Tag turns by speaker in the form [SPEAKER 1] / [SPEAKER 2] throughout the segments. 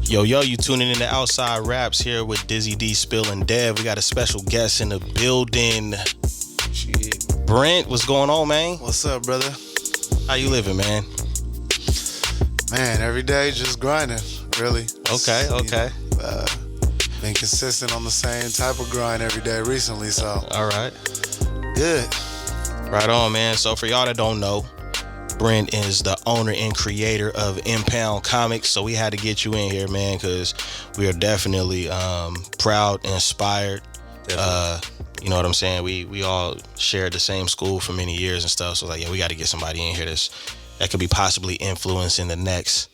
[SPEAKER 1] Yo, you tuning in to Outside Raps here with Dizzy D, Spill, and Dev. We got a special guest in the building.
[SPEAKER 2] Shit.
[SPEAKER 1] Brent, what's going on, man?
[SPEAKER 2] What's up, brother?
[SPEAKER 1] How you living, man?
[SPEAKER 2] Man, every day just grinding, really.
[SPEAKER 1] Okay.
[SPEAKER 2] Been consistent on the same type of grind every day recently, so.
[SPEAKER 1] All right.
[SPEAKER 2] Good.
[SPEAKER 1] Right on, man. So for y'all that don't know, Brent is the owner and creator of Impound Comics. So we had to get you in here, man, because we are definitely proud and inspired. You know what I'm saying? We all shared the same school for many years and stuff. So like, yeah, we got to get somebody in here that could be possibly influencing the next,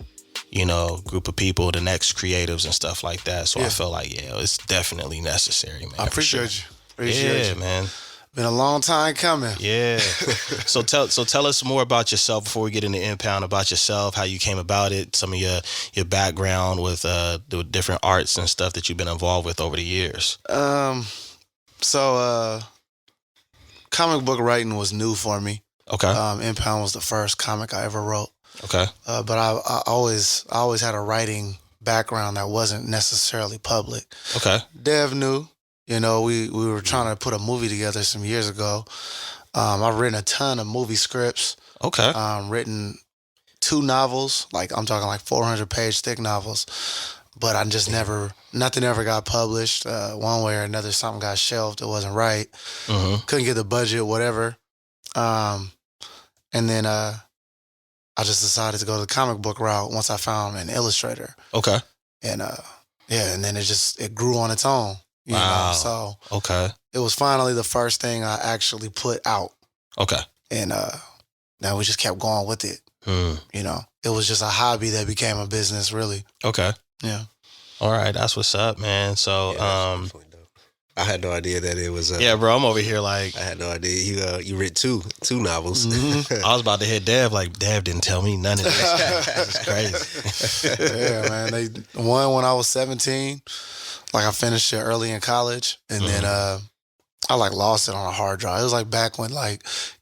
[SPEAKER 1] group of people, the next creatives and stuff like that. So I felt like, it's definitely necessary, man.
[SPEAKER 2] I appreciate you. Appreciate you,
[SPEAKER 1] man.
[SPEAKER 2] Been a long time coming.
[SPEAKER 1] Yeah. So tell us more about yourself before we get into Impound, about yourself, how you came about it, some of your background with the different arts and stuff that you've been involved with over the years.
[SPEAKER 2] So comic book writing was new for me.
[SPEAKER 1] Okay.
[SPEAKER 2] Impound was the first comic I ever wrote.
[SPEAKER 1] Okay.
[SPEAKER 2] But I always had a writing background that wasn't necessarily public.
[SPEAKER 1] Okay.
[SPEAKER 2] Dev knew. We were trying to put a movie together some years ago. I've written a ton of movie scripts.
[SPEAKER 1] Okay.
[SPEAKER 2] Written 2 novels, I'm talking 400-page thick novels. But I just nothing ever got published. One way or another, something got shelved. It wasn't right.
[SPEAKER 1] Mm-hmm.
[SPEAKER 2] Couldn't get the budget, whatever. And then I just decided to go the comic book route once I found an illustrator.
[SPEAKER 1] Okay.
[SPEAKER 2] And and then it grew on its own.
[SPEAKER 1] Wow.
[SPEAKER 2] So
[SPEAKER 1] okay.
[SPEAKER 2] It was finally the first thing I actually put out.
[SPEAKER 1] Okay.
[SPEAKER 2] And now we just kept going with it. It was just a hobby that became a business, really.
[SPEAKER 1] Okay.
[SPEAKER 2] Yeah.
[SPEAKER 1] All right, that's what's up, man. So
[SPEAKER 3] I had no idea that it was.
[SPEAKER 1] Yeah, bro, I'm over here like
[SPEAKER 3] I had no idea you read two novels.
[SPEAKER 1] Mm-hmm. I was about to hit Dev like Dev didn't tell me none of this. It's crazy.
[SPEAKER 2] Yeah, man. One when I was 17. I finished it early in college, and then I lost it on a hard drive. It was back when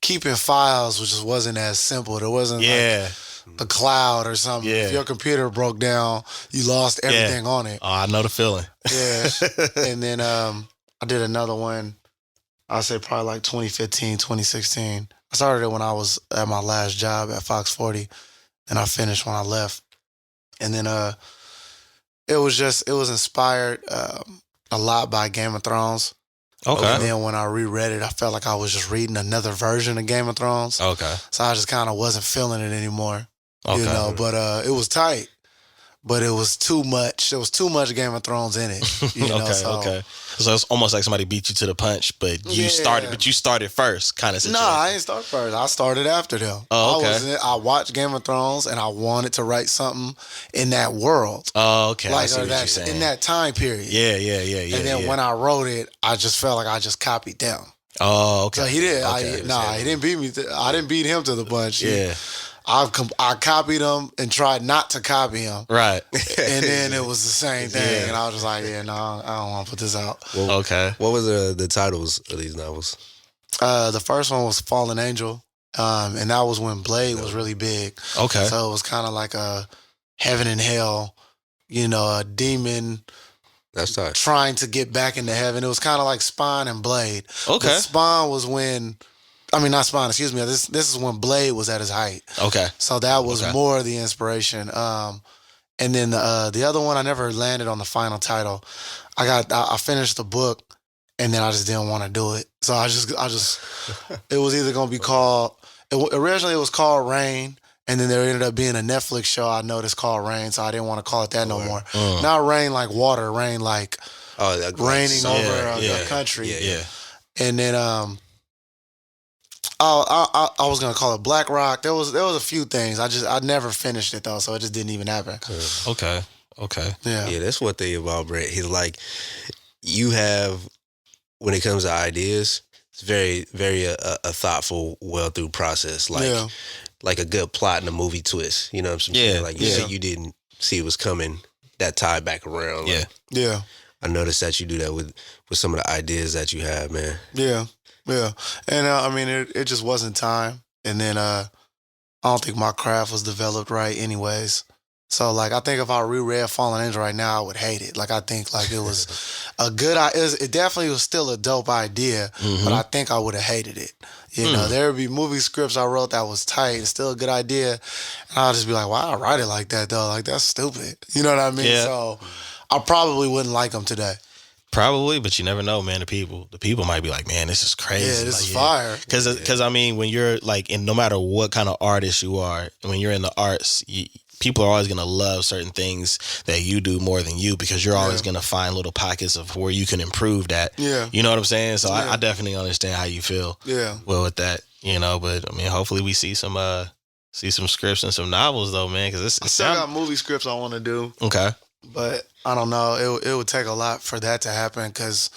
[SPEAKER 2] keeping files just wasn't as simple. There wasn't the cloud or something.
[SPEAKER 1] Yeah.
[SPEAKER 2] If your computer broke down, you lost everything on it.
[SPEAKER 1] Oh, I know the feeling.
[SPEAKER 2] Yeah. And then I did another one, I'd say probably 2015, 2016. I started it when I was at my last job at Fox 40, and I finished when I left. And then it was inspired a lot by Game of Thrones.
[SPEAKER 1] Okay.
[SPEAKER 2] And then when I reread it, I felt like I was just reading another version of Game of Thrones.
[SPEAKER 1] Okay.
[SPEAKER 2] So I just kind of wasn't feeling it anymore.
[SPEAKER 1] Okay.
[SPEAKER 2] But it was tight. But it was too much. There was too much Game of Thrones in it.
[SPEAKER 1] Okay. So it's almost like somebody beat you to the punch, but you started first, kind of situation.
[SPEAKER 2] No, I didn't start first. I started after them.
[SPEAKER 1] Oh, okay.
[SPEAKER 2] I watched Game of Thrones, and I wanted to write something in that world.
[SPEAKER 1] Oh, okay. I see what you're saying.
[SPEAKER 2] In that time period.
[SPEAKER 1] Yeah.
[SPEAKER 2] And then when I wrote it, I just felt like I just copied them.
[SPEAKER 1] Oh, okay.
[SPEAKER 2] So he did.
[SPEAKER 1] Okay.
[SPEAKER 2] He didn't beat me. I didn't beat him to the punch.
[SPEAKER 1] Yeah.
[SPEAKER 2] I copied him and tried not to copy him.
[SPEAKER 1] Right.
[SPEAKER 2] And then it was the same thing. Yeah. And I was just like, I don't want to put this out.
[SPEAKER 3] Well,
[SPEAKER 1] okay.
[SPEAKER 3] What was the titles of these novels?
[SPEAKER 2] The first one was Fallen Angel. And that was when Blade was really big.
[SPEAKER 1] Okay.
[SPEAKER 2] So it was kind of like a heaven and hell, a demon
[SPEAKER 3] That's tight.
[SPEAKER 2] trying to get back into heaven. It was kind of like Spawn and Blade.
[SPEAKER 1] Okay.
[SPEAKER 2] But Spawn was not Spawn, excuse me. This is when Blade was at his height.
[SPEAKER 1] Okay.
[SPEAKER 2] So that was more the inspiration. And then the other one, I never landed on the final title. I finished the book, and then I just didn't want to do it. So I just it was either gonna be called. Originally, it was called Rain, and then there ended up being a Netflix show I noticed called Rain, so I didn't want to call it that no more. Not rain like water, rain like raining over the country.
[SPEAKER 1] Yeah.
[SPEAKER 2] And then I was gonna call it Black Rock. There was a few things. I never finished it though, so it just didn't even happen.
[SPEAKER 1] Okay.
[SPEAKER 3] Yeah, that's one thing about Brent. He's you have, when it comes to ideas, it's very, very a thoughtful, well through process. Like a good plot and a movie twist. You know what I'm saying? You said you didn't see it was coming. That tied back around.
[SPEAKER 2] Yeah.
[SPEAKER 3] I noticed that you do that with some of the ideas that you have, man.
[SPEAKER 2] Yeah. And it just wasn't time. And then I don't think my craft was developed right anyways. So like, I think if I reread Fallen Angel right now, I would hate it. Like, I think like it was a good, it definitely was still a dope idea, but I think I would have hated it. You know, there would be movie scripts I wrote that was tight and still a good idea, and I'll just be like, why I write it like that though? Like, that's stupid. You know what I mean?
[SPEAKER 1] Yeah.
[SPEAKER 2] So I probably wouldn't like them today.
[SPEAKER 1] Probably, but you never know, man. The people might be like, man, this is crazy.
[SPEAKER 2] Yeah, this
[SPEAKER 1] like,
[SPEAKER 2] is fire.
[SPEAKER 1] Because I mean, when you're like, no matter what kind of artist you are, when you're in the arts, people are always gonna love certain things that you do more than you, because you're always gonna find little pockets of where you can improve that.
[SPEAKER 2] Yeah,
[SPEAKER 1] you know what I'm saying. So I definitely understand how you feel.
[SPEAKER 2] Yeah,
[SPEAKER 1] well with that, you know. But I mean, hopefully we see some scripts and some novels though, man. Because
[SPEAKER 2] I still got movie scripts I want to do.
[SPEAKER 1] Okay.
[SPEAKER 2] But I don't know. It would take a lot for that to happen, because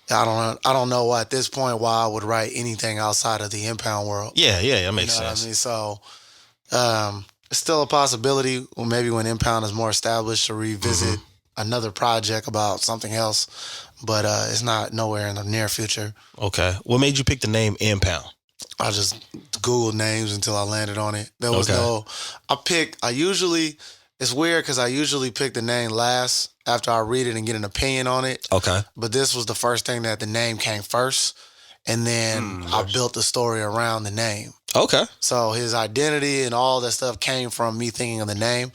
[SPEAKER 2] I don't know why at this point why I would write anything outside of the Impound world.
[SPEAKER 1] Yeah, that makes sense.
[SPEAKER 2] What I mean? So it's still a possibility. Well, maybe when Impound is more established, to revisit another project about something else. But it's not nowhere in the near future.
[SPEAKER 1] Okay. What made you pick the name Impound?
[SPEAKER 2] I just Googled names until I landed on it. There was it's weird because I usually pick the name last after I read it and get an opinion on it.
[SPEAKER 1] Okay.
[SPEAKER 2] But this was the first thing that the name came first. And then I built the story around the name.
[SPEAKER 1] Okay.
[SPEAKER 2] So his identity and all that stuff came from me thinking of the name.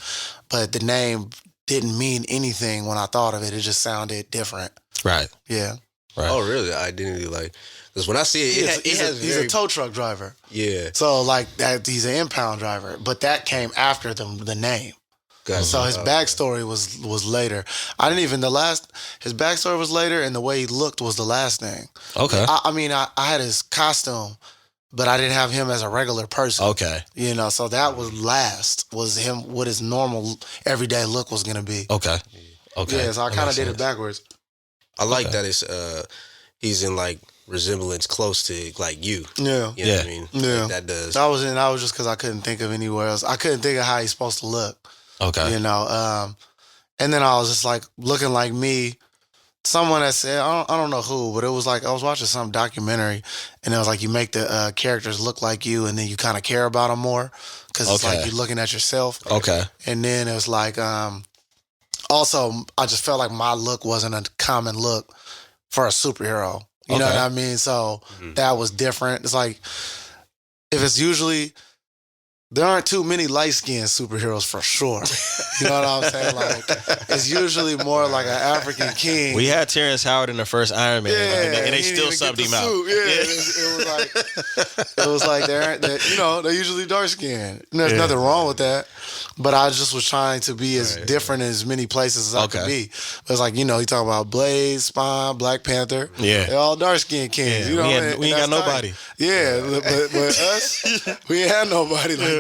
[SPEAKER 2] But the name didn't mean anything when I thought of it. It just sounded different.
[SPEAKER 1] Right.
[SPEAKER 2] Yeah.
[SPEAKER 3] Right. Oh, really? The identity, like, because when I see it,
[SPEAKER 2] he's a tow truck driver.
[SPEAKER 3] Yeah.
[SPEAKER 2] So, like, he's an Impound driver. But that came after the name.
[SPEAKER 3] Gotcha.
[SPEAKER 2] So his backstory was later. His backstory was later, and the way he looked was the last thing.
[SPEAKER 1] Okay.
[SPEAKER 2] I had his costume, but I didn't have him as a regular person.
[SPEAKER 1] Okay.
[SPEAKER 2] You know, so that was last, was him, what his normal everyday look was going to be.
[SPEAKER 1] Okay.
[SPEAKER 2] Yeah, so I kind of did it backwards.
[SPEAKER 3] I like that it's, he's in like resemblance close to like you.
[SPEAKER 2] Yeah.
[SPEAKER 3] You know what I mean?
[SPEAKER 2] Yeah.
[SPEAKER 3] Like, that does.
[SPEAKER 2] That was just because I couldn't think of anywhere else. I couldn't think of how he's supposed to look.
[SPEAKER 1] Okay.
[SPEAKER 2] You know, and then I was just like looking like me. Someone that said, I don't know who, but it was like I was watching some documentary, and it was like you make the characters look like you, and then you kind of care about them more, because it's like you're looking at yourself.
[SPEAKER 1] Okay.
[SPEAKER 2] And then it was like, also I just felt like my look wasn't a common look for a superhero. You know what I mean? So that was different. It's like, if it's usually, there aren't too many light-skinned superheroes for sure. You know what I'm saying? Like, it's usually more like an African king.
[SPEAKER 1] We had Terrence Howard in the first Iron Man, and they still subbed him out.
[SPEAKER 2] It was like they're usually dark-skinned. There's nothing wrong with that. But I just was trying to be as different in as many places as I could be. But it's like, you talk about Blade, Spawn, Black Panther.
[SPEAKER 1] Yeah.
[SPEAKER 2] They're all dark-skinned kings.
[SPEAKER 1] Yeah. We ain't got nobody.
[SPEAKER 2] Yeah, but us, we ain't had nobody like that.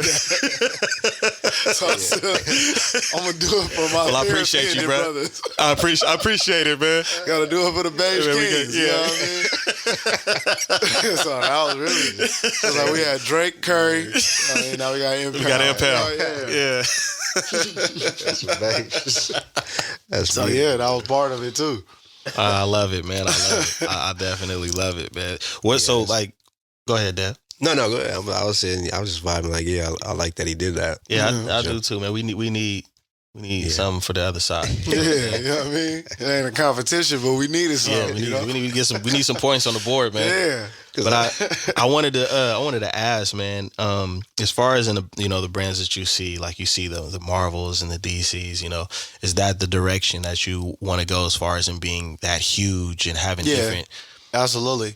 [SPEAKER 2] So I'm going to do it for my
[SPEAKER 1] Well, I appreciate you, bro.
[SPEAKER 2] brothers.
[SPEAKER 1] I appreciate it, man.
[SPEAKER 2] Got to do it for the beige kings. You know what I mean? So that was really, it's like we had Drake, Curry. Now we got Impound.
[SPEAKER 1] We got Impound. Yeah.
[SPEAKER 3] That's
[SPEAKER 2] so
[SPEAKER 3] me.
[SPEAKER 2] yeah, that was part of it too.
[SPEAKER 1] I love it, man. I love it. I definitely love it, man. So like, go ahead, Dad.
[SPEAKER 3] No, go ahead. I was just vibing like, I like that he did that.
[SPEAKER 1] Yeah, I do too, man. We need something for the other side.
[SPEAKER 2] Yeah, you know what I mean? It ain't a competition, but we needed something.
[SPEAKER 1] We need to get some. We need some points on the board, man.
[SPEAKER 2] Yeah.
[SPEAKER 1] But I wanted to ask, man. As far as in the brands that you see, like you see the Marvels and the DCs, is that the direction that you want to go as far as in being that huge and having different?
[SPEAKER 2] Absolutely.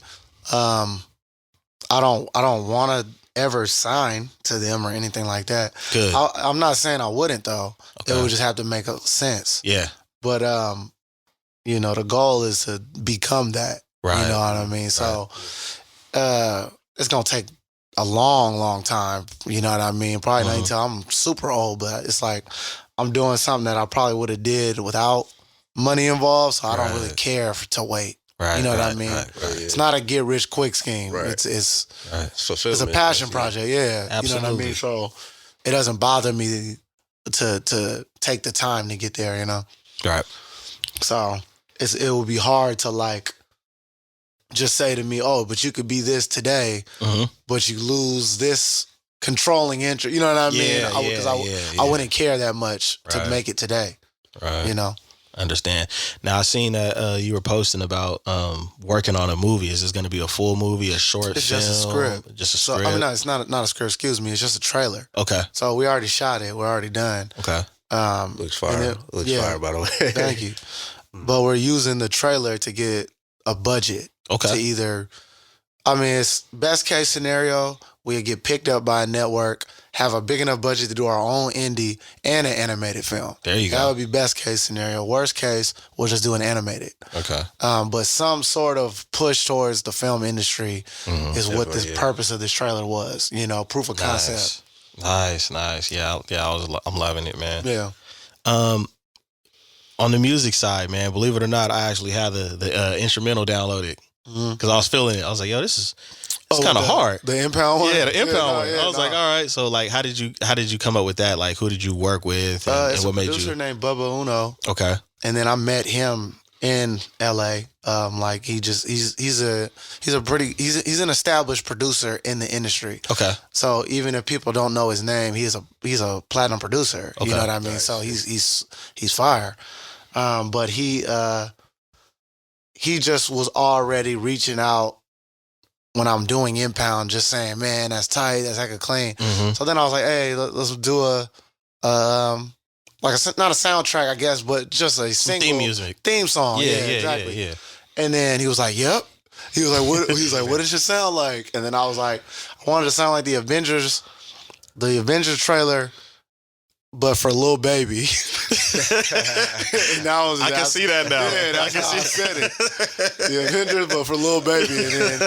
[SPEAKER 2] I don't want to ever sign to them or anything like that.
[SPEAKER 1] Good.
[SPEAKER 2] I'm not saying I wouldn't though. Okay. It would just have to make sense.
[SPEAKER 1] Yeah.
[SPEAKER 2] But the goal is to become that.
[SPEAKER 1] Right.
[SPEAKER 2] You know what I mean? So it's gonna take a long, long time. You know what I mean? Probably not until I'm super old, but it's like I'm doing something that I probably would have did without money involved, so I don't really care to wait.
[SPEAKER 1] Right,
[SPEAKER 2] you know what I mean? Right. It's not a get rich quick scheme. Right. It's a passion project. Yeah, absolutely. You know what I mean. So it doesn't bother me to take the time to get there.
[SPEAKER 1] Right.
[SPEAKER 2] So it would be hard to like just say to me, "Oh, but you could be this today, but you lose this controlling interest. You know what I mean?
[SPEAKER 1] Yeah,
[SPEAKER 2] Because
[SPEAKER 1] yeah.
[SPEAKER 2] I wouldn't care that much to make it today.
[SPEAKER 1] Right.
[SPEAKER 2] You know?
[SPEAKER 1] Understand. Now I seen that you were posting about working on a movie. Is this going to be a full movie, a short
[SPEAKER 2] It's
[SPEAKER 1] film?
[SPEAKER 2] just a script.
[SPEAKER 1] Just a
[SPEAKER 2] So,
[SPEAKER 1] script.
[SPEAKER 2] I mean, no, it's not a script. Excuse me. It's just a trailer.
[SPEAKER 1] Okay.
[SPEAKER 2] So we already shot it. We're already done.
[SPEAKER 1] Okay.
[SPEAKER 3] Looks fire. Looks fire, by the way.
[SPEAKER 2] Thank you. But we're using the trailer to get a budget.
[SPEAKER 1] Okay.
[SPEAKER 2] To either, I mean, it's best case scenario, we get picked up by a network, have a big enough budget to do our own indie and an animated film.
[SPEAKER 1] There you go.
[SPEAKER 2] That would be best case scenario. Worst case, we'll just do an animated.
[SPEAKER 1] Okay.
[SPEAKER 2] But some sort of push towards the film industry is what this purpose of this trailer was. You know, proof of concept.
[SPEAKER 1] Nice. Yeah. I'm loving it, man.
[SPEAKER 2] Yeah.
[SPEAKER 1] On the music side, man, believe it or not, I actually had the instrumental downloaded because I was feeling it. I was like, yo, this is kind of hard.
[SPEAKER 2] The Impound one?
[SPEAKER 1] Yeah, the Impound one. I was like, all right. So, like, how did you come up with that? Like, who did you work with, and what made you?
[SPEAKER 2] It's a producer named Bubba Uno.
[SPEAKER 1] Okay.
[SPEAKER 2] And then I met him in L.A. Like he's an established producer in the industry.
[SPEAKER 1] Okay.
[SPEAKER 2] So even if people don't know his name, he's a platinum producer.
[SPEAKER 1] Okay.
[SPEAKER 2] You know what I mean?
[SPEAKER 3] Nice.
[SPEAKER 2] So he's fire. But he just was already reaching out when I'm doing Impound, just saying, man, that's tight, that's like a clean.
[SPEAKER 1] Mm-hmm.
[SPEAKER 2] So then I was like, hey, let's do not a soundtrack, I guess, but just a single theme song. Yeah, exactly.
[SPEAKER 1] Yeah.
[SPEAKER 2] And then he was like, yep. He was like, what? He was like, what does it sound like? And then I was like, I wanted to sound like the Avengers trailer, but for Lil Baby. And that was
[SPEAKER 1] I can see that now.
[SPEAKER 2] Yeah, that's how I said it. The Avengers, but for Lil Baby. And then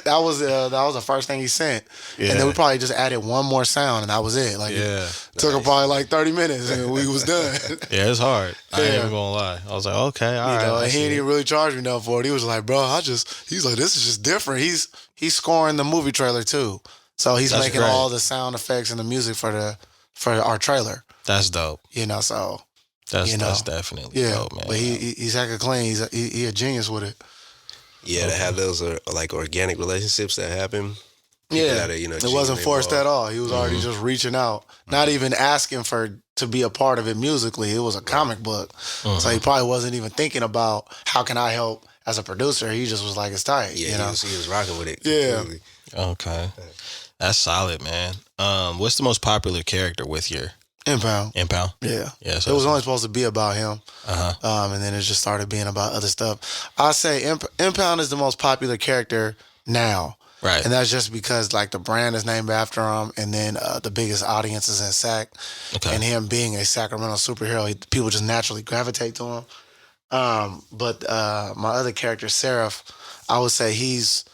[SPEAKER 2] that was the first thing he sent.
[SPEAKER 1] Yeah.
[SPEAKER 2] And then we probably just added one more sound, and that was it. Like, it took him probably like 30 minutes, and we was done.
[SPEAKER 1] Yeah, it's hard. I ain't even gonna lie. I was like, okay, all right.
[SPEAKER 2] And he didn't even really charge me nothing for it. He was like, bro, he's like, this is just different. He's scoring the movie trailer too. So he's making all the sound effects and the music for our trailer.
[SPEAKER 1] That's dope.
[SPEAKER 2] You know, so
[SPEAKER 1] that's definitely dope, man.
[SPEAKER 2] But he's acting clean. He's a genius with it.
[SPEAKER 3] Yeah, to have those like organic relationships that happen.
[SPEAKER 2] Yeah, it wasn't forced at all. He was already just reaching out, not even asking to be a part of it musically. It was a comic book, so he probably wasn't even thinking about how can I help as a producer. He just was like, it's tight.
[SPEAKER 3] Yeah,
[SPEAKER 2] you know?
[SPEAKER 3] he was rocking with it.
[SPEAKER 2] Yeah.
[SPEAKER 3] Completely.
[SPEAKER 1] Okay, that's solid, man. What's the most popular character with your
[SPEAKER 2] Impound? Yeah.
[SPEAKER 1] So
[SPEAKER 2] it was only supposed to be about him. And then it just started being about other stuff. I say Impound is the most popular character now.
[SPEAKER 1] Right.
[SPEAKER 2] And that's just because like the brand is named after him, and then the biggest audience is in Sac.
[SPEAKER 1] Okay.
[SPEAKER 2] And him being a Sacramento superhero, people just naturally gravitate to him. But my other character, Seraph, I would say he's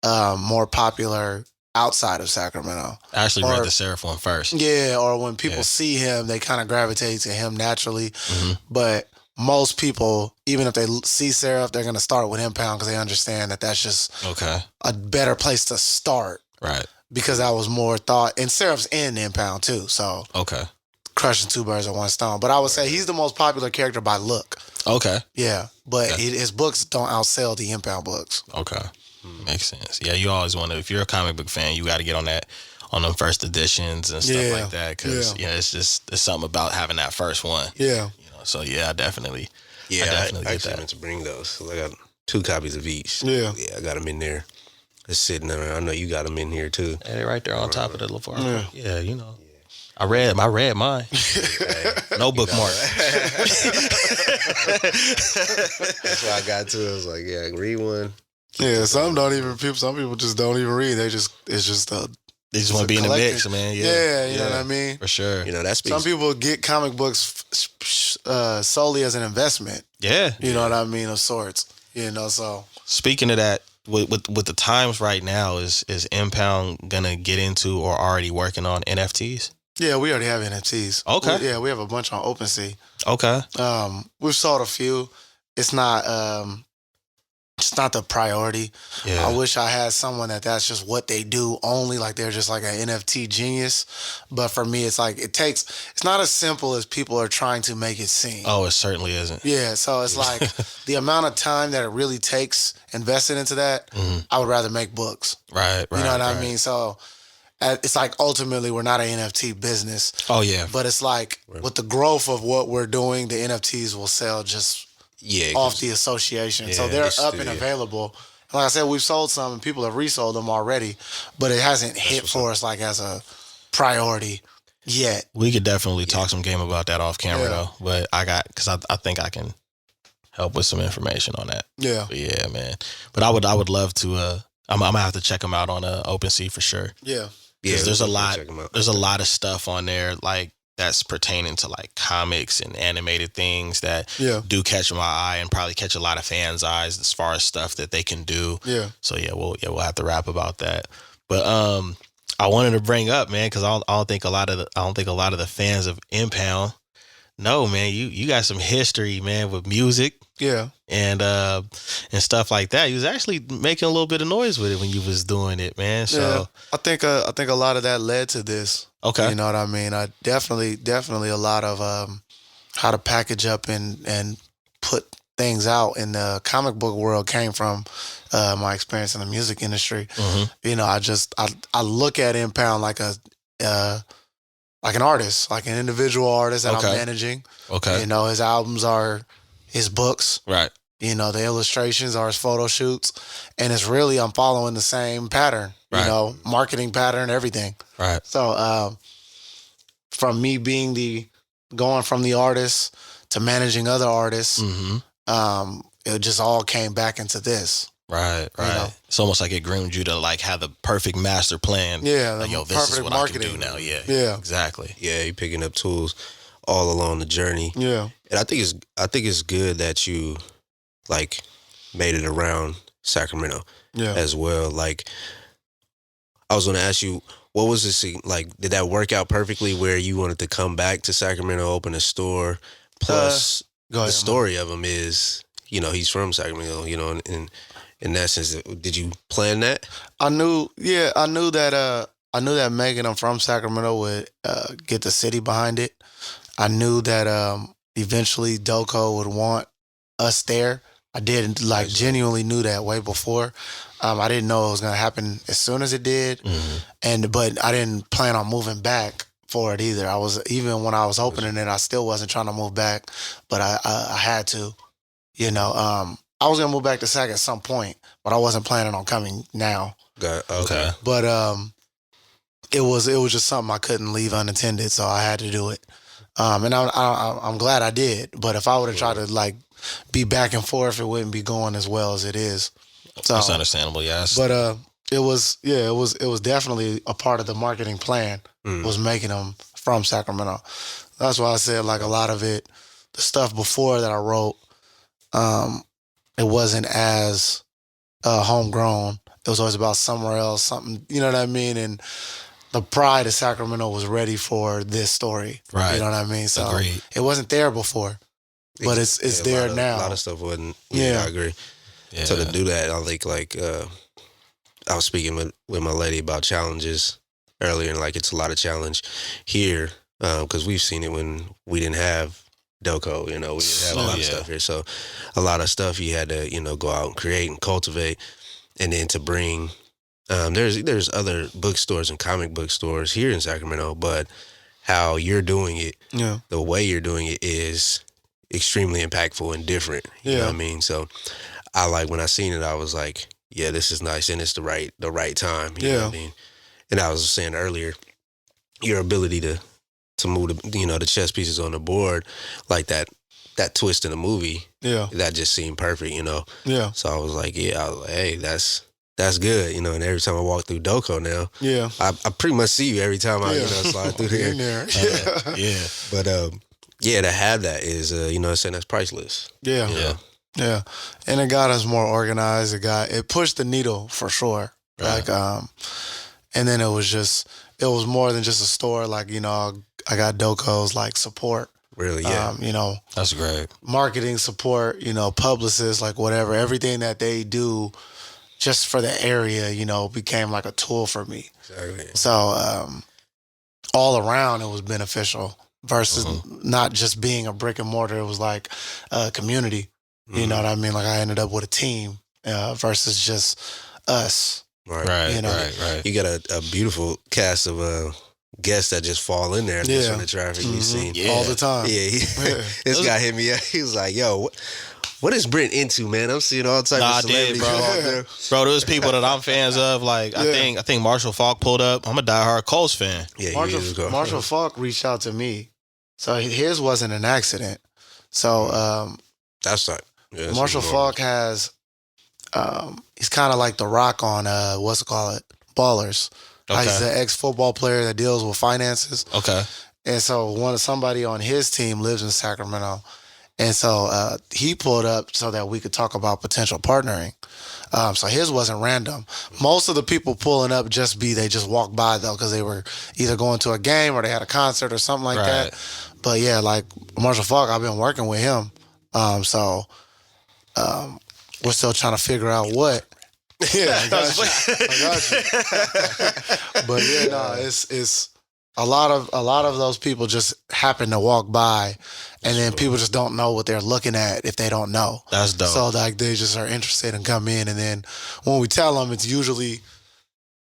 [SPEAKER 2] more popular outside of Sacramento.
[SPEAKER 1] I actually read the Seraph one first.
[SPEAKER 2] Yeah, or when people see him, they kind of gravitate to him naturally. But most people, even if they see Seraph, they're going to start with Impound because they understand that that's just a better place to start.
[SPEAKER 1] Right.
[SPEAKER 2] Because that was more thought. And Seraph's in Impound too, so crushing two birds with one stone. But I would say he's the most popular character by look.
[SPEAKER 1] Okay.
[SPEAKER 2] Yeah, but his books don't outsell the Impound books.
[SPEAKER 1] Okay. Makes sense. Yeah, you always want to, if you're a comic book fan, you got to get on them first editions and stuff like that because it's something about having that first one.
[SPEAKER 2] Yeah.
[SPEAKER 1] So I definitely
[SPEAKER 3] I
[SPEAKER 1] get
[SPEAKER 3] actually
[SPEAKER 1] that.
[SPEAKER 3] meant to bring those. So I got 2 copies of each.
[SPEAKER 2] Yeah.
[SPEAKER 3] Yeah, I got them in there. It's sitting there. I know you got them in here too.
[SPEAKER 1] Yeah, they're right there on top of the LaFar. Yeah, you know. I read mine. No bookmark.
[SPEAKER 3] That's why I got to it. I was like, read one.
[SPEAKER 2] Yeah, some people just don't even read. They just
[SPEAKER 1] They just want to be in the mix, man.
[SPEAKER 2] Yeah, you know what I mean?
[SPEAKER 1] For sure.
[SPEAKER 3] You know, that's
[SPEAKER 2] some people get comic books solely as an investment.
[SPEAKER 1] Yeah.
[SPEAKER 2] You know what I mean, of sorts. You know, so
[SPEAKER 1] speaking of that, with the times right now, is Impound gonna get into or already working on NFTs?
[SPEAKER 2] Yeah, we already have NFTs.
[SPEAKER 1] Okay.
[SPEAKER 2] We have a bunch on OpenSea.
[SPEAKER 1] Okay.
[SPEAKER 2] We've sold a few. It's not the priority.
[SPEAKER 1] Yeah.
[SPEAKER 2] I wish I had someone that's just what they do only, like they're just like an NFT genius. But for me, it's like it's not as simple as people are trying to make it seem.
[SPEAKER 1] Oh, it certainly isn't.
[SPEAKER 2] Yeah, so it's like the amount of time that it really takes invested into that, I would rather make books.
[SPEAKER 1] Right.
[SPEAKER 2] You know what I mean? So it's like ultimately we're not an NFT business.
[SPEAKER 1] Oh yeah,
[SPEAKER 2] But it's like with the growth of what we're doing, the NFTs will sell just off the association. So they're up and available. Like I said, we've sold some and people have resold them already, but it hasn't hit for us like as a priority yet.
[SPEAKER 1] We could definitely talk some game about that off camera though. But because I think I can help with some information on that.
[SPEAKER 2] Yeah.
[SPEAKER 1] But yeah, man. But I would love to. I'm gonna have to check them out on OpenSea for sure.
[SPEAKER 2] Yeah.
[SPEAKER 1] Because there's a lot of stuff on there like that's pertaining to like comics and animated things that do catch my eye and probably catch a lot of fans' eyes as far as stuff that they can do.
[SPEAKER 2] Yeah.
[SPEAKER 1] So we'll have to rap about that. But I wanted to bring up, man, because I don't think a lot of the fans of Impound know, man. You got some history, man, with music.
[SPEAKER 2] Yeah.
[SPEAKER 1] And stuff like that. You was actually making a little bit of noise with it when you was doing it, man. So
[SPEAKER 2] I think a lot of that led to this.
[SPEAKER 1] Okay.
[SPEAKER 2] You know what I mean? I definitely a lot of how to package up and put things out in the comic book world came from my experience in the music industry.
[SPEAKER 1] Mm-hmm.
[SPEAKER 2] You know, I look at Impound like like an artist, like an individual artist that I'm managing.
[SPEAKER 1] Okay.
[SPEAKER 2] You know, his albums are his books.
[SPEAKER 1] Right.
[SPEAKER 2] You know, the illustrations are his photo shoots. And it's really, I'm following the same pattern,
[SPEAKER 1] right.
[SPEAKER 2] You know, marketing pattern, everything.
[SPEAKER 1] Right.
[SPEAKER 2] So from me going from the artist to managing other artists, it just all came back into this.
[SPEAKER 1] Right, right. You know? It's almost like it groomed you to like have the perfect master plan.
[SPEAKER 2] Yeah,
[SPEAKER 1] like, yo, this is what marketing. I can do now. Yeah,
[SPEAKER 2] yeah,
[SPEAKER 1] exactly.
[SPEAKER 3] Yeah, you're picking up tools all along the journey.
[SPEAKER 2] Yeah,
[SPEAKER 3] and I think it's good that you like made it around Sacramento.
[SPEAKER 2] Yeah,
[SPEAKER 3] as well. Like, I was going to ask you, what was this like? Did that work out perfectly where you wanted to come back to Sacramento, open a store? Plus, the story of him is, you know, he's from Sacramento. You know, and in that sense, did you plan that?
[SPEAKER 2] I knew that making them from Sacramento would get the city behind it. I knew that eventually Doko would want us there. I did genuinely knew that way before. I didn't know it was gonna happen as soon as it did, but I didn't plan on moving back for it either. Even when I was opening it, I still wasn't trying to move back, but I had to. You know, I was gonna move back to Sac at some point, but I wasn't planning on coming now.
[SPEAKER 3] Okay.
[SPEAKER 2] But it was just something I couldn't leave unattended, so I had to do it. And I'm glad I did. But if I would have tried to like be back and forth, it wouldn't be going as well as it is. So
[SPEAKER 1] that's understandable, yes.
[SPEAKER 2] But it was definitely a part of the marketing plan was making them from Sacramento. That's why I said like a lot of it, the stuff before that I wrote, it wasn't as homegrown. It was always about somewhere else, something, you know what I mean? And the pride of Sacramento was ready for this story.
[SPEAKER 1] Right.
[SPEAKER 2] You know what I mean? So
[SPEAKER 1] Agreed.
[SPEAKER 2] It wasn't there before, but it's there now.
[SPEAKER 3] A lot of stuff wasn't. Yeah, I agree. Yeah. So to do that, I think like I was speaking with my lady about challenges earlier, and like it's a lot of challenge here because we've seen it when we didn't have Doko. You know, we didn't have a lot of stuff here, so a lot of stuff you had to go out and create and cultivate, and then to bring. There's other bookstores and comic book stores here in Sacramento, but how you're doing it, the way you're doing it is extremely impactful and different. You know what I mean? So I like when I seen it, I was like, yeah, this is nice and it's the right time. You know what I mean? And I was saying earlier, your ability to move the chess pieces on the board, like that twist in the movie, that just seemed perfect, you know?
[SPEAKER 2] Yeah.
[SPEAKER 3] So I was like, hey, that's good, you know. And every time I walk through Doko now, I pretty much see you every time I slide through there.
[SPEAKER 2] In there.
[SPEAKER 3] But to have that is saying that's priceless.
[SPEAKER 2] Yeah, and it got us more organized. It pushed the needle for sure. Right. Like and then it was more than just a store. Like I got Doko's like support.
[SPEAKER 3] Really,
[SPEAKER 1] that's great.
[SPEAKER 2] Marketing support, publicists, like whatever, everything that they do. Just for the area, became like a tool for me.
[SPEAKER 3] Exactly.
[SPEAKER 2] So all around, it was beneficial versus not just being a brick and mortar. It was like a community. You know what I mean? Like I ended up with a team versus just us.
[SPEAKER 3] Right.
[SPEAKER 2] You know?
[SPEAKER 1] Right.
[SPEAKER 3] You got a beautiful cast of guests that just fall in there just on the traffic we've seen.
[SPEAKER 1] Yeah.
[SPEAKER 2] All the time.
[SPEAKER 3] Yeah, this guy hit me up. He was like, "Yo, what is Brent into, man? I'm seeing all types of celebrities
[SPEAKER 1] bro.
[SPEAKER 3] out there."
[SPEAKER 1] Bro, there's people that I'm fans of. Like I think Marshall Falk pulled up. I'm a diehard Colts fan.
[SPEAKER 3] Yeah,
[SPEAKER 2] Marshall Falk reached out to me, so his wasn't an accident. So
[SPEAKER 3] that's not. Yeah,
[SPEAKER 2] Marshall Falk has, he's kind of like The Rock on what's it called, Ballers.
[SPEAKER 1] Okay.
[SPEAKER 2] He's an ex-football player that deals with finances.
[SPEAKER 1] Okay.
[SPEAKER 2] And so somebody on his team lives in Sacramento. And so he pulled up so that we could talk about potential partnering. So his wasn't random. Most of the people pulling up they just walked by though, because they were either going to a game or they had a concert or something like that. But yeah, like Marshall Falk, I've been working with him. So we're still trying to figure out what. Yeah, I got you. But yeah, no, it's a lot of those people just happen to walk by, and then people just don't know what they're looking at if they don't know.
[SPEAKER 1] That's dope.
[SPEAKER 2] So like they just are interested and come in, and then when we tell them, it's usually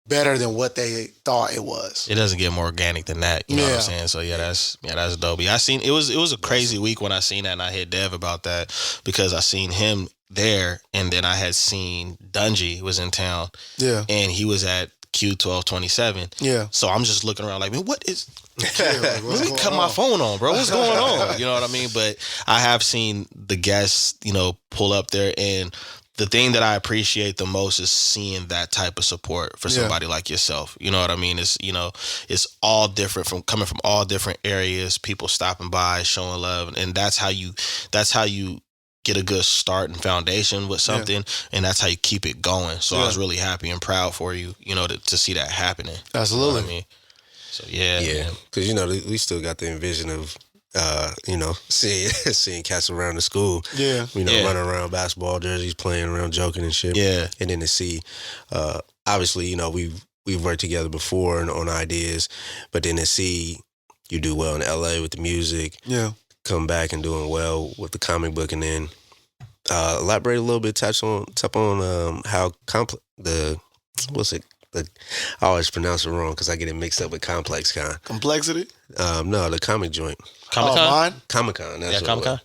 [SPEAKER 2] better than what they thought it was.
[SPEAKER 1] It doesn't get more organic than that. You know what I'm saying? So that's dope. I seen it was a crazy week when I seen that, and I hit Dev about that because I seen him there, and then I had seen Dungy was in town.
[SPEAKER 2] Yeah.
[SPEAKER 1] And he was at Q1227.
[SPEAKER 2] Yeah.
[SPEAKER 1] So I'm just looking around like, man, what is
[SPEAKER 2] Like,
[SPEAKER 1] let me cut my phone on, bro. What's going on? You know what I mean? But I have seen the guests, pull up there, and the thing that I appreciate the most is seeing that type of support for somebody like yourself. You know what I mean? It's it's all different coming from all different areas, people stopping by, showing love, and that's how you get a good start and foundation with something, and that's how you keep it going. So I was really happy and proud for you, to see that happening.
[SPEAKER 2] Absolutely.
[SPEAKER 1] You know what I mean? So yeah,
[SPEAKER 3] because we still got the envision of seeing cats around the school, running around, basketball jerseys, playing around, joking and shit, and then to see, obviously, we've worked together before on ideas, but then to see you do well in LA with the music, come back and doing well with the comic book, and then elaborate a little bit, touch on how I always pronounce it wrong because I get it mixed up with Complex Con.
[SPEAKER 2] Complexity?
[SPEAKER 3] No, the comic joint.
[SPEAKER 1] Comic-Con?
[SPEAKER 3] Comic-Con. That's
[SPEAKER 1] Comic-Con.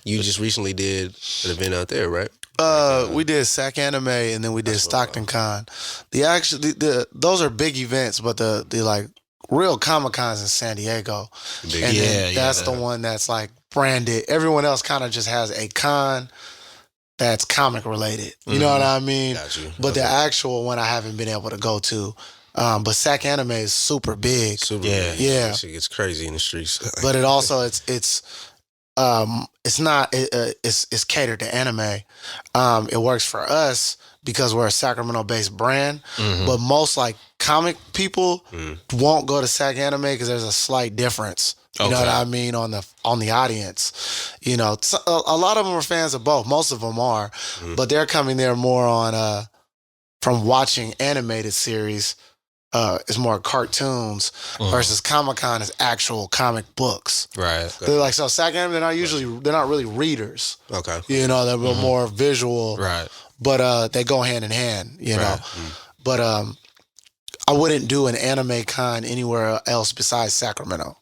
[SPEAKER 3] You just recently did an event out there, right?
[SPEAKER 2] We did Sac Anime, and then we did Stockton Con. Those are big events, but the like real Comic Cons in San Diego, that's the one that's like branded. Everyone else kind of just has a con that's comic related. You know what I mean?
[SPEAKER 3] Gotcha.
[SPEAKER 2] But the actual one I haven't been able to go to. But Sac Anime is super big.
[SPEAKER 3] Big.
[SPEAKER 2] Yeah.
[SPEAKER 3] It gets crazy in the streets.
[SPEAKER 2] But it also it's catered to anime. It works for us because we're a Sacramento-based brand. But most like comic people won't go to Sac Anime because there's a slight difference. You know what I mean on the audience. A lot of them are fans of both. Most of them are, but they're coming there more on from watching animated series. It's more cartoons versus Comic-Con is actual comic books.
[SPEAKER 1] Right.
[SPEAKER 2] They're like, so Sac Anime, they're not really readers.
[SPEAKER 3] Okay.
[SPEAKER 2] They're more visual.
[SPEAKER 1] Right.
[SPEAKER 2] But they go hand in hand, know. But I wouldn't do an anime con anywhere else besides Sacramento.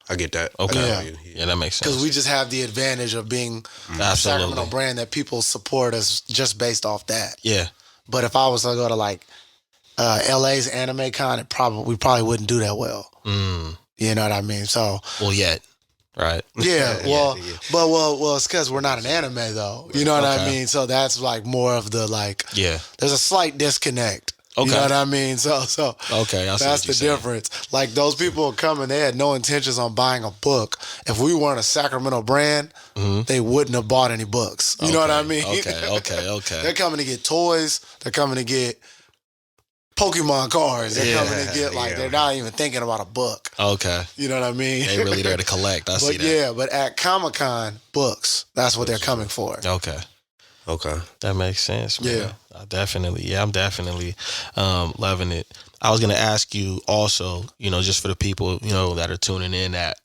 [SPEAKER 3] I get that.
[SPEAKER 1] Okay. Yeah, that makes sense.
[SPEAKER 2] Because we just have the advantage of being a Sacramento brand that people support us just based off that.
[SPEAKER 1] Yeah.
[SPEAKER 2] But if I was to go to like LA's anime con, we probably wouldn't do that well. You know what I mean? So
[SPEAKER 1] yet. Right.
[SPEAKER 2] Yeah, well, it's because we're not an anime though. You know what I mean? So that's like more of the like. Yeah. There's a slight disconnect. Okay. You know what I mean? So
[SPEAKER 1] okay,
[SPEAKER 2] that's the difference. Like those people coming, they had no intentions on buying a book. If we weren't a Sacramento brand, they wouldn't have bought any books. You know what I mean?
[SPEAKER 1] Okay.
[SPEAKER 2] They're coming to get toys. They're coming to get Pokemon cards. They're coming to get they're not even thinking about a book.
[SPEAKER 1] Okay.
[SPEAKER 2] You know what I mean?
[SPEAKER 1] They really there to collect. I see that.
[SPEAKER 2] Yeah, but at Comic-Con, books. That's what they're coming for.
[SPEAKER 1] Okay. That makes sense, man.
[SPEAKER 2] Yeah.
[SPEAKER 1] I'm definitely loving it. I was going to ask you also, just for the people, that are tuning in that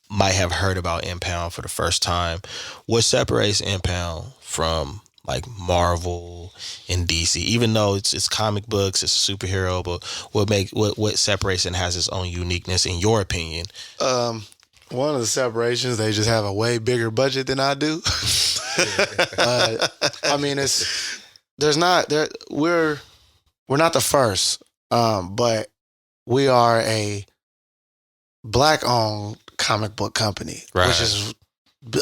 [SPEAKER 1] might have heard about Impound for the first time, what separates Impound from like Marvel and DC? Even though it's comic books, it's a superhero, but what separates and has its own uniqueness in your opinion?
[SPEAKER 2] One of the separations, they just have a way bigger budget than I do. I mean, we're not the first, but we are a Black-owned comic book company,
[SPEAKER 1] Right.
[SPEAKER 2] which is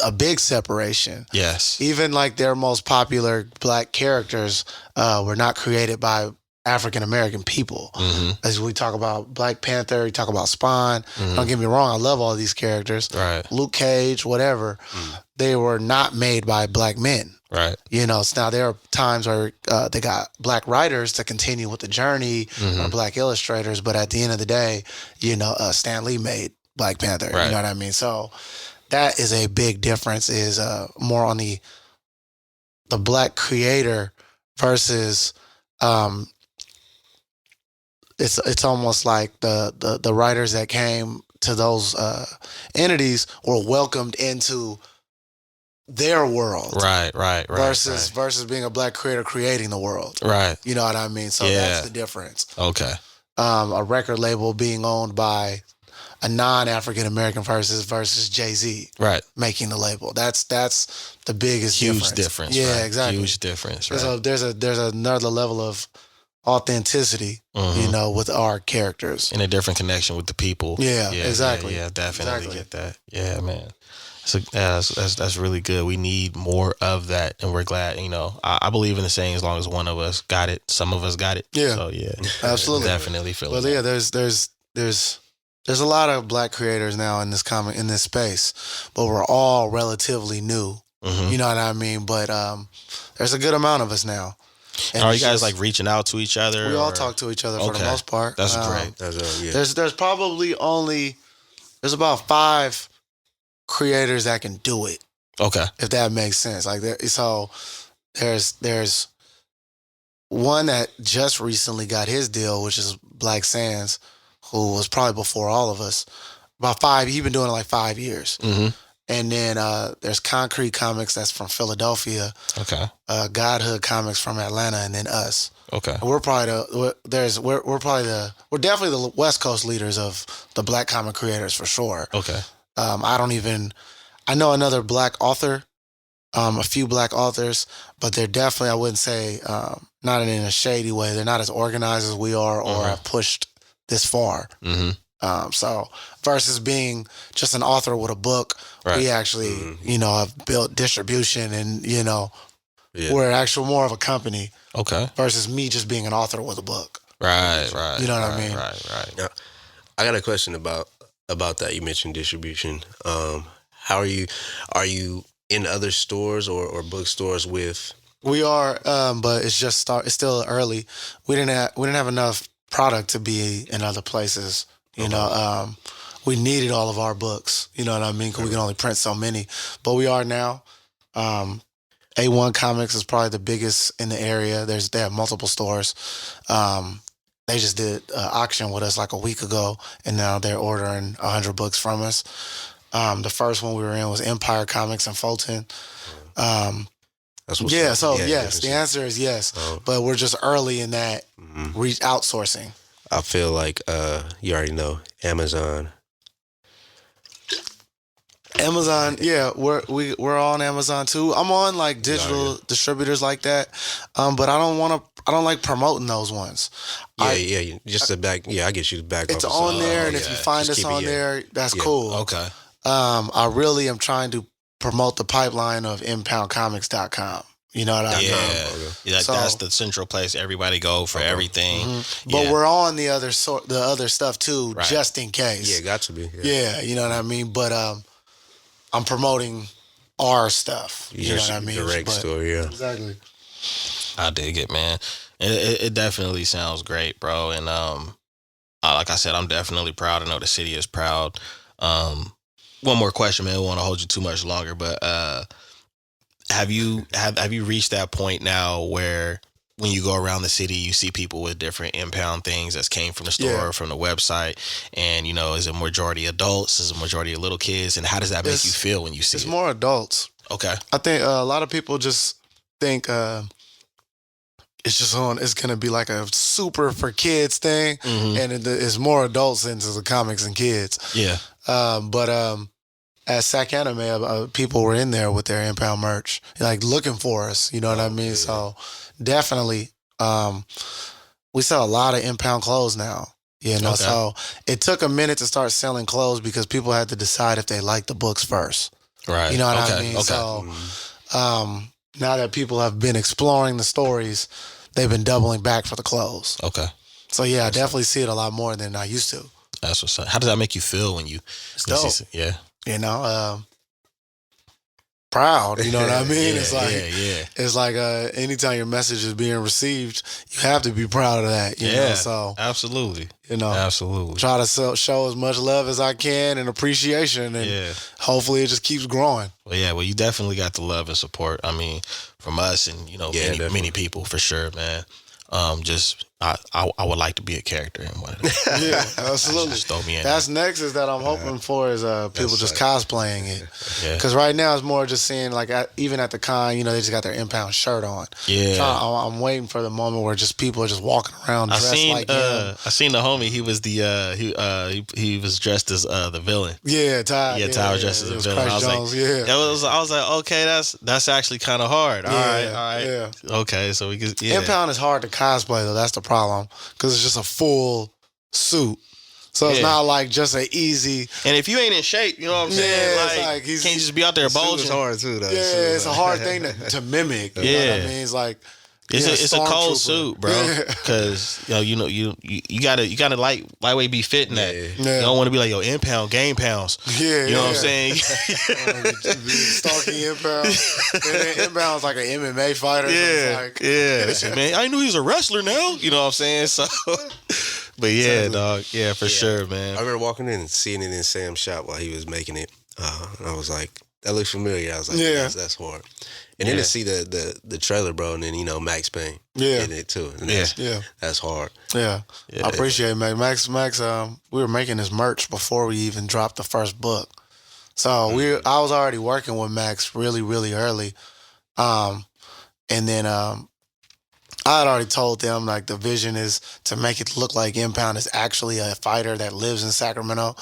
[SPEAKER 2] a big separation.
[SPEAKER 1] Yes.
[SPEAKER 2] Even like their most popular Black characters were not created by African American people.
[SPEAKER 1] Mm-hmm.
[SPEAKER 2] As we talk about Black Panther, you talk about Spawn.
[SPEAKER 1] Mm-hmm.
[SPEAKER 2] Don't get me wrong, I love all these characters.
[SPEAKER 1] Right.
[SPEAKER 2] Luke Cage, whatever. They were not made by Black men.
[SPEAKER 1] Right.
[SPEAKER 2] You know, so now there are times where they got Black writers to continue with the journey, or Black illustrators, but at the end of the day, you know, Stan Lee made Black Panther.
[SPEAKER 1] Right.
[SPEAKER 2] You know what I mean? So that is a big difference. Is more on the Black creator versus it's almost like the writers that came to those entities were welcomed into their world.
[SPEAKER 1] Right.
[SPEAKER 2] Versus being a Black creator creating the world.
[SPEAKER 1] Right.
[SPEAKER 2] You know what I mean? So that's the difference.
[SPEAKER 1] Okay.
[SPEAKER 2] A record label being owned by a non-African American versus Jay-Z.
[SPEAKER 1] Right.
[SPEAKER 2] Making the label. That's the biggest
[SPEAKER 1] Huge difference.
[SPEAKER 2] Yeah,
[SPEAKER 1] right?
[SPEAKER 2] exactly.
[SPEAKER 1] Huge difference. Right.
[SPEAKER 2] So there's another level of authenticity, you know, with our characters.
[SPEAKER 1] And a different connection with the people.
[SPEAKER 2] Yeah, exactly.
[SPEAKER 1] Yeah, definitely
[SPEAKER 2] Exactly.
[SPEAKER 1] get that. Yeah, man. So that's really good. We need more of that, and we're glad. You know, I believe in the saying, as long as one of us got it, some of us got it.
[SPEAKER 2] Yeah.
[SPEAKER 1] So yeah,
[SPEAKER 2] Absolutely.
[SPEAKER 1] definitely feel.
[SPEAKER 2] Well,
[SPEAKER 1] that.
[SPEAKER 2] yeah, there's a lot of Black creators now in this space, but we're all relatively new.
[SPEAKER 1] Mhm.
[SPEAKER 2] You know what I mean? But there's a good amount of us now. And
[SPEAKER 1] Are you
[SPEAKER 2] it's
[SPEAKER 1] guys
[SPEAKER 2] just-
[SPEAKER 1] like reaching out to each other?
[SPEAKER 2] We all
[SPEAKER 1] or-
[SPEAKER 2] talk to each other for the
[SPEAKER 1] Okay.
[SPEAKER 2] most part.
[SPEAKER 1] That's great.
[SPEAKER 2] There's probably there's about 5 creators that can do it,
[SPEAKER 1] Okay.
[SPEAKER 2] if that makes sense. Like there's one that just recently got his deal, which is Brent Sands, who was probably before all of us. About 5, he's been doing it like 5 years.
[SPEAKER 1] Mm-hmm.
[SPEAKER 2] And then there's Concrete Comics that's from Philadelphia,
[SPEAKER 1] Okay.
[SPEAKER 2] Godhood Comics from Atlanta, and then us.
[SPEAKER 1] Okay.
[SPEAKER 2] We're probably we're definitely the West Coast leaders of the Black comic creators for sure.
[SPEAKER 1] Okay.
[SPEAKER 2] I know another Black author, a few Black authors, but they're definitely, I wouldn't say, not in a shady way. They're not as organized as we are or have pushed this far.
[SPEAKER 1] Mm-hmm.
[SPEAKER 2] So versus being just an author with a book,
[SPEAKER 1] Right.
[SPEAKER 2] we actually, you know, have built distribution and, you know, we're actually more of a company
[SPEAKER 1] Okay.
[SPEAKER 2] versus me just being an author with a book.
[SPEAKER 1] Right. Right.
[SPEAKER 2] You know what I mean?
[SPEAKER 1] Right.
[SPEAKER 3] Now, I got a question about that. You mentioned distribution. How are you? Are you in other stores or bookstores with?
[SPEAKER 2] We are, but it's still early. We didn't have enough product to be in other places. You know, we needed all of our books. You know what I mean? Because we can only print so many. But we are now. A1 Comics is probably the biggest in the area. They have multiple stores. They just did an auction with us like a week ago, and now they're ordering 100 books from us. The first one we were in was Empire Comics in Fulton.
[SPEAKER 3] That's what's
[SPEAKER 2] Yeah,
[SPEAKER 3] up.
[SPEAKER 2] so yes, the answer is yes. But we're just early in that outsourcing.
[SPEAKER 3] I feel like you already know Amazon.
[SPEAKER 2] Amazon, yeah, we're on Amazon too. I'm on like digital distributors like that, but I don't like promoting those ones.
[SPEAKER 3] Just the back. Yeah, I get you the back.
[SPEAKER 2] It's on there, and if you find us on there, that's cool.
[SPEAKER 1] Okay.
[SPEAKER 2] I really am trying to promote the pipeline of impoundcomics.com. You know what I mean?
[SPEAKER 1] Yeah.
[SPEAKER 2] So-
[SPEAKER 1] That's the central place everybody go for everything.
[SPEAKER 2] But we're on the other stuff too,
[SPEAKER 1] Right.
[SPEAKER 2] just in case.
[SPEAKER 3] Yeah, got to be.
[SPEAKER 2] Yeah, you know what I mean? But I'm promoting our stuff. You know what I mean?
[SPEAKER 3] Direct
[SPEAKER 2] But-
[SPEAKER 3] store, yeah.
[SPEAKER 2] Exactly.
[SPEAKER 1] I dig it, man. It definitely sounds great, bro. And like I said, I'm definitely proud. I know the city is proud. One more question, man. I don't want to hold you too much longer, but have you reached that point now where when you go around the city, you see people with different impound things that came from the store or from the website, and you know, is it majority adults? Is it majority of little kids? And how does that make you feel when you see
[SPEAKER 2] It's
[SPEAKER 1] it?
[SPEAKER 2] more adults.
[SPEAKER 1] Okay.
[SPEAKER 2] I think a lot of people just think it's gonna be like a super for kids thing, and it's more adults into the comics and kids.
[SPEAKER 1] Yeah.
[SPEAKER 2] But at Sac Anime, people were in there with their Impound merch, like looking for us. You know what I mean? Yeah. So definitely, we sell a lot of Impound clothes now. You know, so it took a minute to start selling clothes because people had to decide if they liked the books first.
[SPEAKER 1] Right.
[SPEAKER 2] You know what I mean? Okay. So now that people have been exploring the stories, they've been doubling back for the clothes.
[SPEAKER 1] Okay.
[SPEAKER 2] So yeah, I definitely see it a lot more than I used to.
[SPEAKER 1] That's what's up. How does that make you feel when you?
[SPEAKER 2] It's dope.
[SPEAKER 1] Yeah.
[SPEAKER 2] You know, proud. You know what I mean?
[SPEAKER 1] Yeah,
[SPEAKER 2] it's like anytime your message is being received, you have to be proud of that. You know? So
[SPEAKER 1] absolutely.
[SPEAKER 2] You know,
[SPEAKER 1] absolutely.
[SPEAKER 2] Try to show as much love as I can and appreciation, and hopefully it just keeps growing.
[SPEAKER 1] Well, you definitely got the love and support. I mean, from us and many people for sure, man. I would like to be a character in one of them.
[SPEAKER 2] Yeah, absolutely.
[SPEAKER 1] Just throw me in.
[SPEAKER 2] That's next is that I'm hoping for is people just cosplaying it.
[SPEAKER 1] Yeah.
[SPEAKER 2] Because right now it's more just seeing like even at the con, they just got their Impound shirt on.
[SPEAKER 1] Yeah.
[SPEAKER 2] I'm waiting for the moment where just people are just walking around dressed like him.
[SPEAKER 1] I seen the homie. He was he was dressed as the villain.
[SPEAKER 2] Yeah, Ty.
[SPEAKER 1] Yeah, Ty was dressed as a villain.
[SPEAKER 2] Christ Jones,
[SPEAKER 1] I was like, okay, that's actually kind of hard. All right.
[SPEAKER 2] Yeah.
[SPEAKER 1] Okay, so we could.
[SPEAKER 2] Impound is hard to cosplay though. That's the problem because it's just a full suit. So it's not like just an easy.
[SPEAKER 1] And if you ain't in shape, you know what I'm saying? Like you can't just be out there bulging.
[SPEAKER 3] It's hard too, though.
[SPEAKER 2] Yeah, it's a hard thing to mimic. You know what I mean? It's like
[SPEAKER 1] it's a cold suit, bro. Because you gotta lightweight be fit in that. Yeah. You don't want to be like Impound game pounds.
[SPEAKER 2] Yeah,
[SPEAKER 1] you know what I'm saying?
[SPEAKER 2] Stalking Impound. And then Impound's like an MMA fighter.
[SPEAKER 1] Yeah,
[SPEAKER 2] so
[SPEAKER 1] They say, man, I knew he was a wrestler now. You know what I'm saying? So. But yeah, dog. Yeah, for sure, man.
[SPEAKER 3] I remember walking in and seeing it in Sam's shop while he was making it. And I was like, that looks familiar. I was like, that's hard. And then to see the trailer, bro, and then, Max Payne in it too. And that's hard.
[SPEAKER 2] Yeah. I appreciate it, man. Max, we were making this merch before we even dropped the first book. So I was already working with Max really, really early. And then I had already told them like the vision is to make it look like Impound is actually a fighter that lives in Sacramento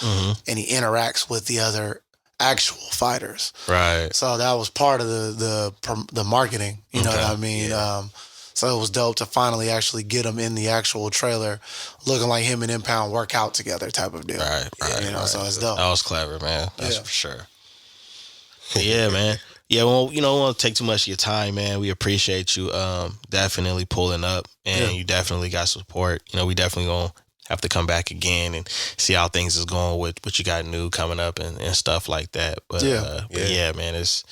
[SPEAKER 2] and he interacts with the other actual fighters.
[SPEAKER 1] Right.
[SPEAKER 2] So that was part of the marketing. You know what I mean? Yeah. So it was dope to finally actually get him in the actual trailer, looking like him and Impound work out together, type of deal.
[SPEAKER 1] Right.
[SPEAKER 2] So it's dope.
[SPEAKER 1] That was clever, man. That's for sure. Yeah, man. Yeah, well, we don't want to take too much of your time, man. We appreciate you definitely pulling up, and you definitely got support. We definitely going to have to come back again and see how things is going with what you got new coming up and stuff like that. But yeah, man, it's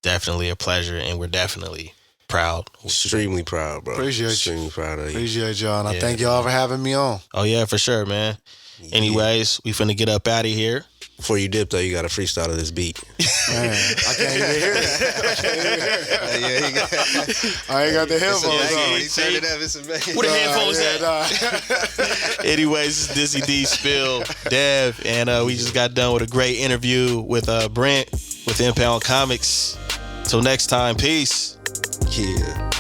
[SPEAKER 1] definitely a pleasure, and we're definitely proud.
[SPEAKER 3] Extremely proud, bro.
[SPEAKER 2] Extremely
[SPEAKER 3] proud of you.
[SPEAKER 2] Appreciate y'all, and I thank y'all for having me on.
[SPEAKER 1] Oh, yeah, for sure, man. Yeah. Anyways, we finna get up out of here.
[SPEAKER 3] Before you dip, though, you got to freestyle of this beat.
[SPEAKER 2] Man, I can't even hear it. I ain't got the headphones on.
[SPEAKER 3] Turn it up, it's amazing.
[SPEAKER 1] Where the headphones at? Anyways, this is Dizzy D, Spill, Dev, and we just got done with a great interview with Brent with Impound Comics. Till next time, peace.
[SPEAKER 3] Yeah.